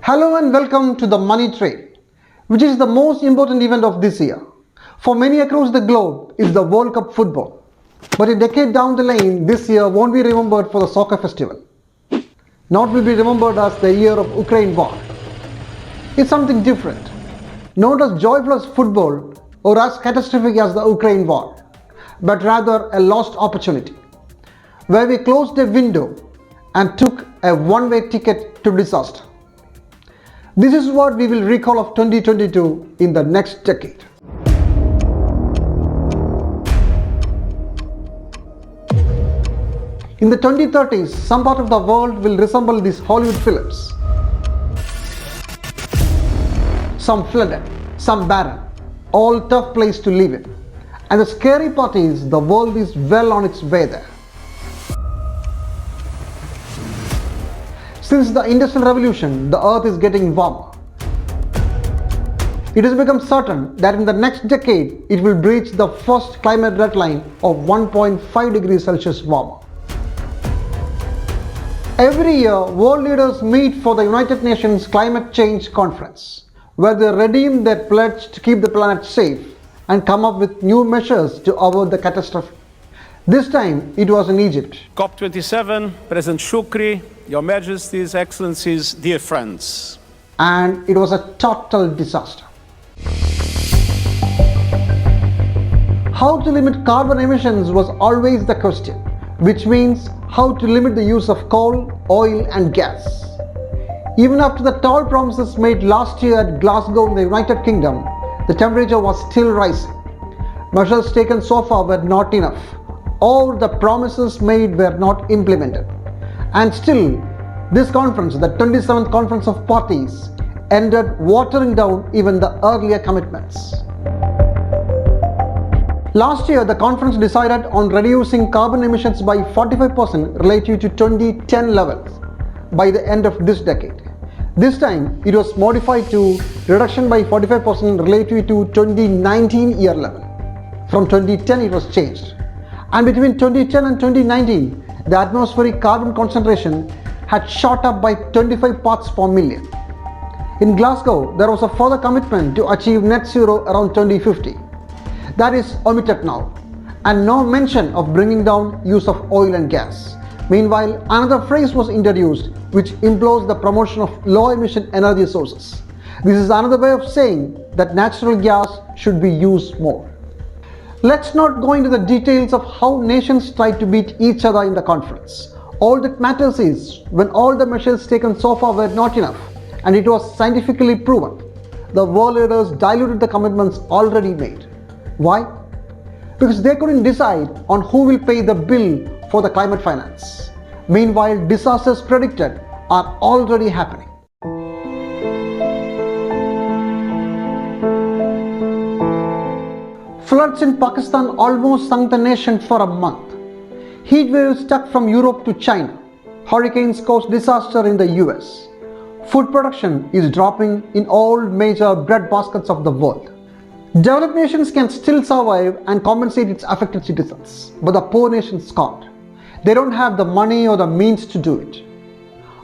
Hello and welcome to the Money Trade, which is the most important event of this year. For many across the globe, it's the World Cup football. But a decade down the lane, this year won't be remembered for the soccer festival. Not will be remembered as the year of Ukraine war. It's something different. Not as joyful as football or as catastrophic as the Ukraine war, but rather a lost opportunity, where we closed a window and took a one-way ticket to disaster. This is what we will recall of 2022 in the next decade. In the 2030s, some part of the world will resemble these Hollywood films. Some flooded, some barren, all tough place to live in. And the scary part is the world is well on its way there. Since the Industrial Revolution, the earth is getting warmer. It has become certain that in the next decade, it will breach the first climate deadline of 1.5 degrees Celsius warmer. Every year, world leaders meet for the United Nations Climate Change Conference, where they redeem their pledge to keep the planet safe and come up with new measures to avoid the catastrophe. This time, it was in Egypt. COP27, President Shukri, Your Majesties, Excellencies, dear friends. And it was a total disaster. How to limit carbon emissions was always the question, which means how to limit the use of coal, oil and gas. Even after the tall promises made last year at Glasgow in the United Kingdom, the temperature was still rising. Measures taken so far were not enough, or the promises made were not implemented. And still, this conference, the 27th Conference of Parties, ended watering down even the earlier commitments. Last year, the conference decided on reducing carbon emissions by 45% relative to 2010 levels by the end of this decade. This time, it was modified to reduction by 45% relative to 2019 year level. From 2010, it was changed. And between 2010 and 2019, the atmospheric carbon concentration had shot up by 25 parts per million. In Glasgow, there was a further commitment to achieve net zero around 2050. That is omitted now, and no mention of bringing down use of oil and gas. Meanwhile, another phrase was introduced which implores the promotion of low-emission energy sources. This is another way of saying that natural gas should be used more. Let's not go into the details of how nations tried to beat each other in the conference. All that matters is when all the measures taken so far were not enough, and it was scientifically proven, the world leaders diluted the commitments already made. Why? Because they couldn't decide on who will pay the bill for the climate finance. Meanwhile, disasters predicted are already happening. Floods in Pakistan almost sunk the nation for a month. Heat waves struck from Europe to China. Hurricanes caused disaster in the US. Food production is dropping in all major bread baskets of the world. Developed nations can still survive and compensate its affected citizens, but the poor nations can't. They don't have the money or the means to do it.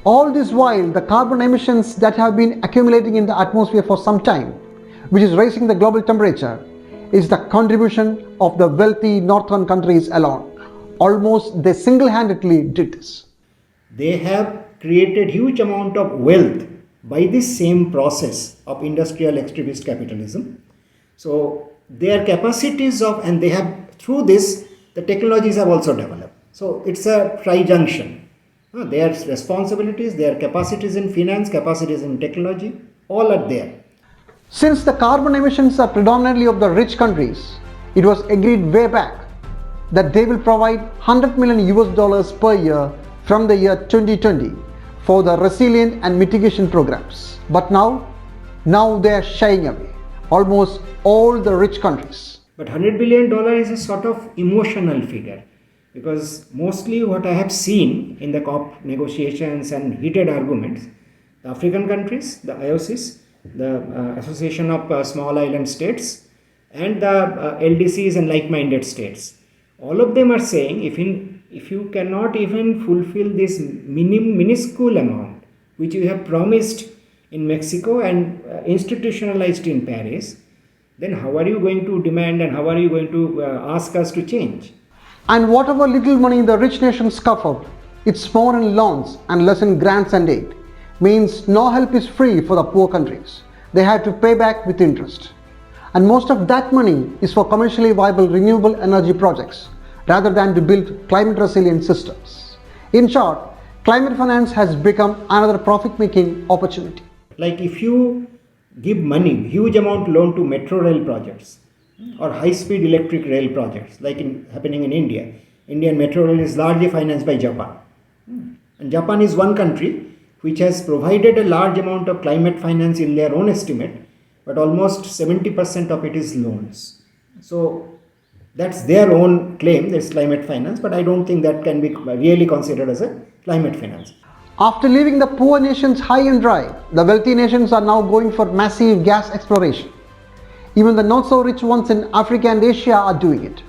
All this while, the carbon emissions that have been accumulating in the atmosphere for some time, which is raising the global temperature, is the contribution of the wealthy northern countries alone. Almost they single-handedly did this. They have created huge amount of wealth by this same process of industrial extremist capitalism. So their capacities of, and they have, through this, the technologies have also developed. So it's a tri-junction. Their responsibilities, their capacities in finance, capacities in technology, all are there. Since the carbon emissions are predominantly of the rich countries, it was agreed way back that they will provide $100 million US per year from the year 2020 for the resilient and mitigation programs. But now they are shying away, almost all the rich countries. But $100 billion is a sort of emotional figure, because mostly what I have seen in the COP negotiations and heated arguments, the African countries, the IOCs, the Association of Small Island States, and the LDCs and like-minded states, all of them are saying if you cannot even fulfill this minuscule amount which you have promised in Mexico and institutionalized in Paris, then how are you going to demand and how are you going to ask us to change? And whatever little money the rich nations scoff up, it's more in loans and less in grants and aid. Means no help is free for the poor countries. They have to pay back with interest. And most of that money is for commercially viable renewable energy projects rather than to build climate resilient systems. In short, climate finance has become another profit-making opportunity. Like if you give money, huge amount loan to metro rail projects or high-speed electric rail projects like happening in India. Indian metro rail is largely financed by Japan. And Japan is one country which has provided a large amount of climate finance in their own estimate, but almost 70% of it is loans. So that's their own claim, there's climate finance, but I don't think that can be really considered as a climate finance. After leaving the poor nations high and dry, the wealthy nations are now going for massive gas exploration. Even the not so rich ones in Africa and Asia are doing it.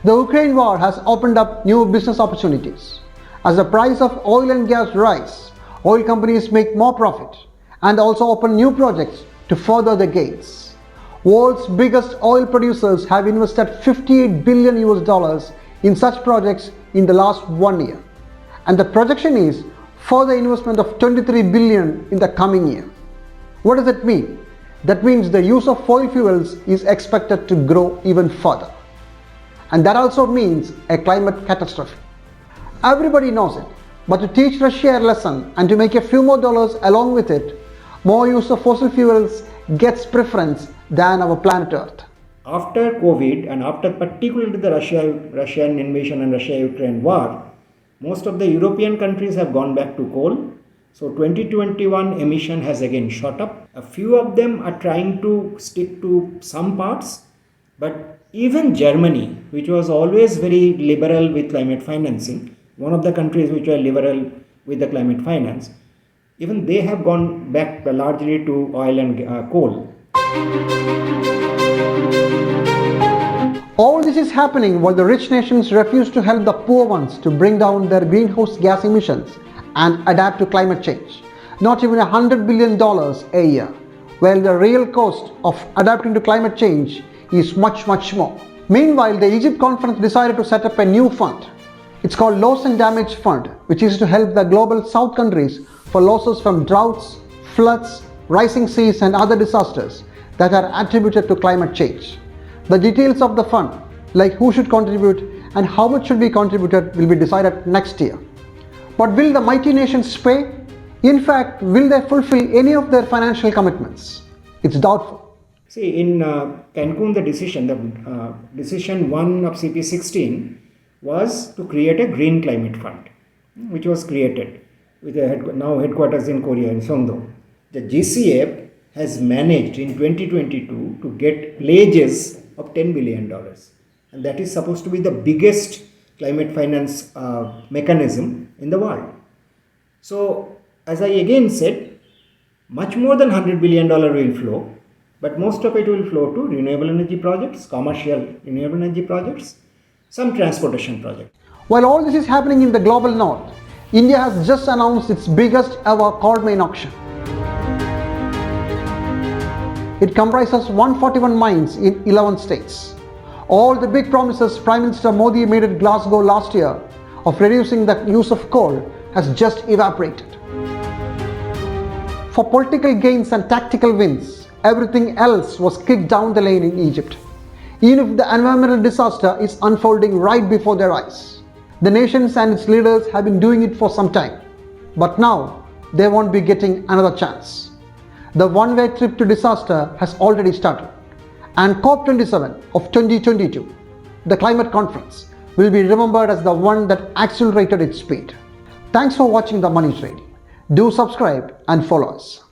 The Ukraine war has opened up new business opportunities. As the price of oil and gas rise, oil companies make more profit and also open new projects to further their gains. World's biggest oil producers have invested $58 billion in such projects in the last 1 year. And the projection is further investment of $23 billion in the coming year. What does it mean? That means the use of fossil fuels is expected to grow even further. And that also means a climate catastrophe. Everybody knows it, but to teach Russia a lesson and to make a few more dollars along with it, more use of fossil fuels gets preference than our planet Earth. After COVID and after particularly the Russian invasion and Russia-Ukraine war, most of the European countries have gone back to coal. So 2021 emission has again shot up. A few of them are trying to stick to some parts, but even Germany, which was always very liberal with climate financing, one of the countries which were liberal with the climate finance, even they have gone back largely to oil and coal. All this is happening while the rich nations refuse to help the poor ones to bring down their greenhouse gas emissions and adapt to climate change. Not even $100 billion a year, while the real cost of adapting to climate change is much more. Meanwhile, the Egypt conference decided to set up a new fund. It's called Loss and Damage Fund, which is to help the global south countries for losses from droughts, floods, rising seas and other disasters that are attributed to climate change. The details of the fund, like who should contribute and how much should be contributed, will be decided next year. But will the mighty nations pay? In fact, will they fulfill any of their financial commitments? It's doubtful. See, in Cancun, the decision 1 of CP16 was to create a green climate fund, which was created with now headquarters in Korea, in Songdo. The GCF has managed in 2022 to get pledges of $10 billion. And that is supposed to be the biggest climate finance mechanism in the world. So, as I again said, much more than $100 billion will flow, but most of it will flow to renewable energy projects, commercial renewable energy projects, some transportation projects. While all this is happening in the global north, India has just announced its biggest ever coal mine auction. It comprises 141 mines in 11 states. All the big promises Prime Minister Modi made at Glasgow last year of reducing the use of coal has just evaporated. For political gains and tactical wins, everything else was kicked down the lane in Egypt. Even if the environmental disaster is unfolding right before their eyes. The nations and its leaders have been doing it for some time, but now they won't be getting another chance. The one-way trip to disaster has already started, and COP27 of 2022, the climate conference, will be remembered as the one that accelerated its speed. Thanks for watching the Money Train. Do subscribe and follow us.